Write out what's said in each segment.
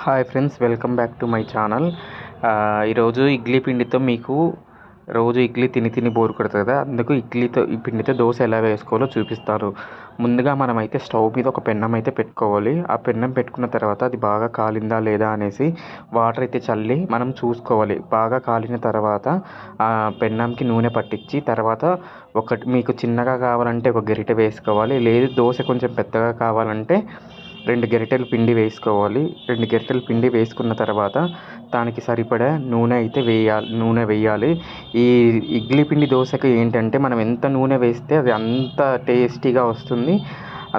Hi friends, welcome back to my channel. ఈరోజు ఇడ్లీ పిండితో మీకు రోజు ఇడ్లీ తిని తిని బోర్ కొడుతుంది కదా, అందుకు ఈ పిండితో దోశ ఎలా వేసుకోవాలో చూపిస్తారు. ముందుగా మనమైతే స్టవ్ మీద ఒక పెన్నం అయితే పెట్టుకోవాలి. ఆ పెన్నం పెట్టుకున్న తర్వాత అది బాగా కాలిందా లేదా అనేసి వాటర్ అయితే చల్లి మనం చూసుకోవాలి. బాగా కాలిన తర్వాత ఆ పెన్నంకి నూనె పట్టించి తర్వాత మీకు చిన్నగా కావాలంటే ఒక గరిటె వేసుకోవాలి. లేదు దోశ కొంచెం పెద్దగా కావాలంటే 2 గరిటెలు పిండి వేసుకోవాలి. 2 గరిటెలు పిండి వేసుకున్న తర్వాత దానికి సరిపడా నూనె వేయాలి. ఈ ఇడ్లీ పిండి దోశకి ఏంటంటే మనం ఎంత నూనె వేస్తే అది అంత టేస్టీగా వస్తుంది,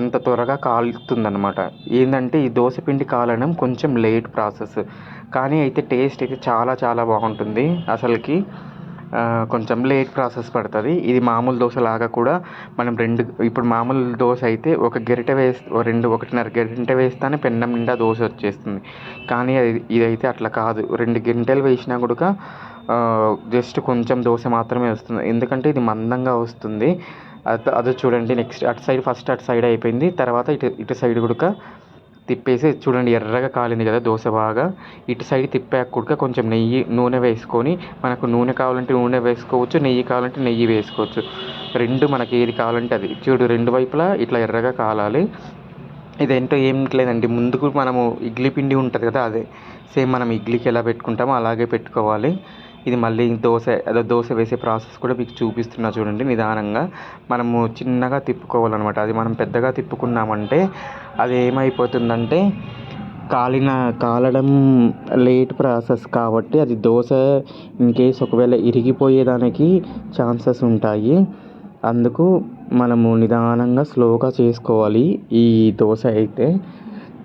అంత త్వరగా కాలుతుందన్నమాట. ఏంటంటే ఈ దోశ పిండి కాలడం కొంచెం లేట్ ప్రాసెస్, కానీ అయితే టేస్ట్ అయితే చాలా చాలా బాగుంటుంది. అసలుకి కొంచెం లేట్ ప్రాసెస్ పడుతుంది. ఇది మామూలు దోశలాగా కూడా మనం ఇప్పుడు మామూలు దోశ అయితే ఒక గరిటె ఒకటిన్నర గరిటె వేస్తేనే పెన్నం నిండా దోశ వచ్చేస్తుంది. కానీ ఇదైతే అట్లా కాదు. 2 గంటలు వేసినా కూడా జస్ట్ కొంచెం దోశ మాత్రమే వస్తుంది, ఎందుకంటే ఇది మందంగా వస్తుంది. అది చూడండి. నెక్స్ట్ ఫస్ట్ అటు సైడ్ అయిపోయింది. తర్వాత ఇటు సైడ్ కూడా తిప్పేసి చూడండి, ఎర్రగా కాలింది కదా దోశ బాగా. ఇటు సైడ్ తిప్పాక కూడా కొంచెం నూనె వేసుకొని, మనకు నూనె కావాలంటే నూనె వేసుకోవచ్చు, నెయ్యి కావాలంటే నెయ్యి వేసుకోవచ్చు. మనకి ఏది కావాలంటే అది. చూడు, 2 వైపులా ఇట్లా ఎర్రగా కాలాలి. ఇదేంటో ఏం లేదండి, ముందుకు మనము ఇడ్లీ పిండి ఉంటుంది కదా, అదే సేమ్ మనం ఇడ్లీకి ఎలా పెట్టుకుంటామో అలాగే పెట్టుకోవాలి. ఇది మళ్ళీ దోశ వేసే ప్రాసెస్ కూడా మీకు చూపిస్తున్నా చూడండి. నిదానంగా మనము చిన్నగా తిప్పుకోవాలన్నమాట. అది మనం పెద్దగా తిప్పుకున్నామంటే అది ఏమైపోతుందంటే కాలడం లేట్ ప్రాసెస్ కాబట్టి అది దోశ ఇన్కేస్ ఒకవేళ ఇరిగిపోయేదానికి ఛాన్సెస్ ఉంటాయి. అందుకు మనము నిదానంగా స్లోగా చేసుకోవాలి ఈ దోశ అయితే.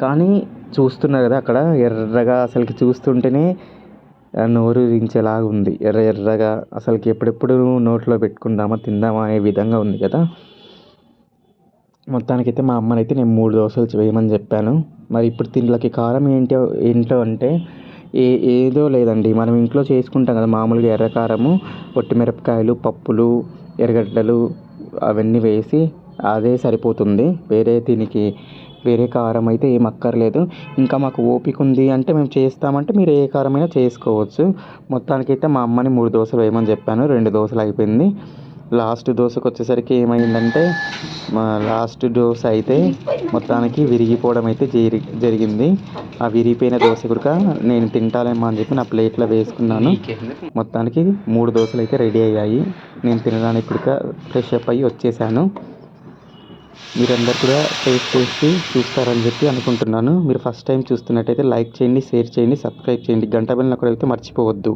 కానీ చూస్తున్నారు కదా అక్కడ ఎర్రగా, అసలుకి చూస్తుంటేనే నోరూరించేలాగా ఉంది. ఎర్రగా అసలుకి ఎప్పుడెప్పుడు నోట్లో పెట్టుకుందామా తిందామా అనే విధంగా ఉంది కదా. మొత్తానికైతే మా అమ్మనైతే నేను 3 దోశలు వేయమని చెప్పాను. మరి ఇప్పుడు దీంట్లోకి కారం ఏంటో అంటే ఏదో లేదండి, మనం ఇంట్లో చేసుకుంటాం కదా మామూలుగా ఎర్రకారము, పొట్టిమిరపకాయలు, పప్పులు, ఎర్రగడ్డలు అవన్నీ వేసి అదే సరిపోతుంది. వేరే కారం అయితే ఏం అక్కర్లేదు. ఇంకా మాకు ఓపిక ఉంది అంటే మేము చేస్తామంటే మీరు ఏ కారమైనా చేసుకోవచ్చు. మొత్తానికైతే మా అమ్మని 3 దోశలు వేయమని చెప్పాను. 2 దోశలు అయిపోయింది. లాస్ట్ దోశకు వచ్చేసరికి ఏమైందంటే లాస్ట్ దోశ అయితే మొత్తానికి విరిగిపోవడం అయితే జరిగింది. ఆ విరిగిపోయిన దోశ కూడా నేను తింటాలేమో అని చెప్పి నా ప్లేట్లో వేసుకున్నాను. మొత్తానికి 3 దోశలు అయితే రెడీ అయ్యాయి. నేను తినడానికి కూడా ఫ్రెష్ అప్ అయ్యి వచ్చేసాను. మీరందరూ కూడా టేస్ట్ చేసి చూస్తారని చెప్పి అనుకుంటున్నాను. మీరు ఫస్ట్ టైం చూస్తున్నట్టయితే లైక్ చేయండి, షేర్ చేయండి, సబ్స్క్రైబ్ చేయండి. గంట బెల్ నొక్కడం అయితే మర్చిపోవద్దు.